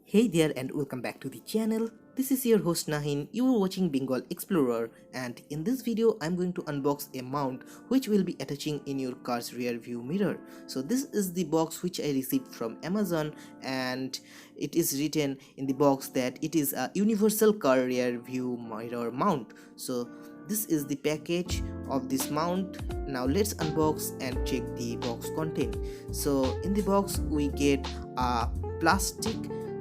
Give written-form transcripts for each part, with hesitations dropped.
Hey there and welcome back to the channel. This is your host Nahin. You are watching Bengal Explorer, and in this video I'm going to unbox a mount which will be attaching in your car's rear view mirror. So this is the box which I received from Amazon, and it is written in the box that it is a universal car rear view mirror mount. So this is the package of this mount. Now let's unbox and check the box content. So in the box we get a plastic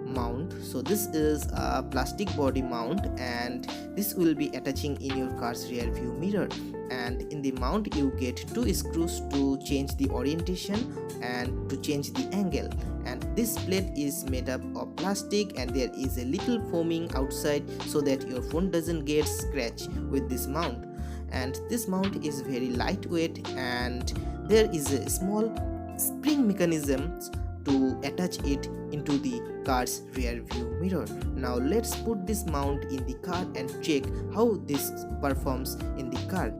mount. So this is a plastic body mount, and this will be attaching in your car's rear view mirror. And in the mount you get two screws to change the orientation and to change the angle. And this plate is made up of plastic, and there is a little foaming outside so that your phone doesn't get scratched with this mount. And this mount is very lightweight, and there is a small spring mechanism to attach it into the car's rear view mirror. Now let's put this mount in the car and check how this performs in the car.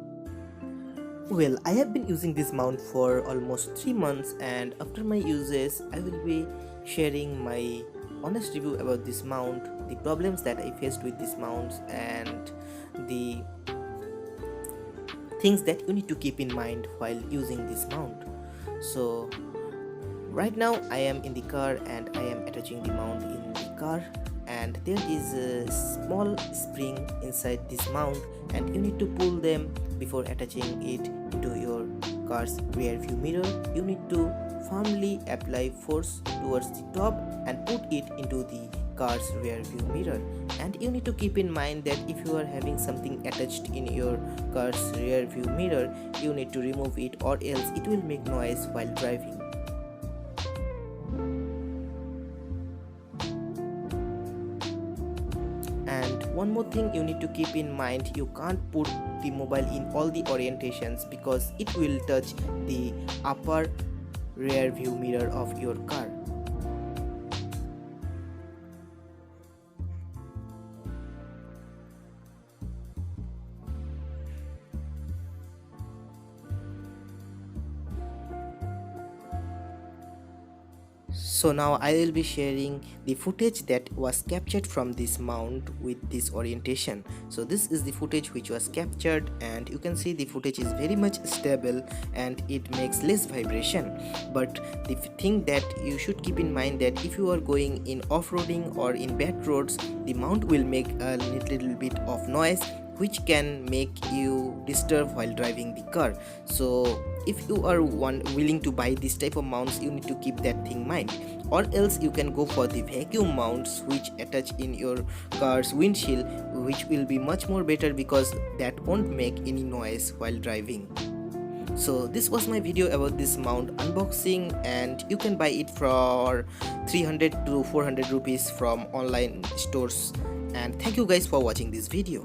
Well, I have been using this mount for almost 3 months, and after my uses I will be sharing my honest review about this mount, the problems that I faced with this mounts, and the things that you need to keep in mind while using this mount. So right now I am in the car and I am attaching the mount in the car, and there is a small spring inside this mount, and you need to pull them before attaching it into your car's rear view mirror. You need to firmly apply force towards the top and put it into the car's rear view mirror. And you need to keep in mind that if you are having something attached in your car's rear view mirror, you need to remove it, or else it will make noise while driving. And one more thing you need to keep in mind, you can't put the mobile in all the orientations because it will touch the upper rear view mirror of your car. So now I will be sharing the footage that was captured from this mount with this orientation. So this is the footage which was captured, and you can see the footage is very much stable and it makes less vibration. But the thing that you should keep in mind, that if you are going in off-roading or in bad roads, the mount will make a little bit of noise which can make you disturb while driving the car. So if you are willing to buy this type of mounts, you need to keep that thing in mind, or else you can go for the vacuum mounts which attach in your car's windshield, which will be much more better because that won't make any noise while driving. So this was my video about this mount unboxing, and you can buy it for 300 to 400 rupees from online stores. And thank you guys for watching this video.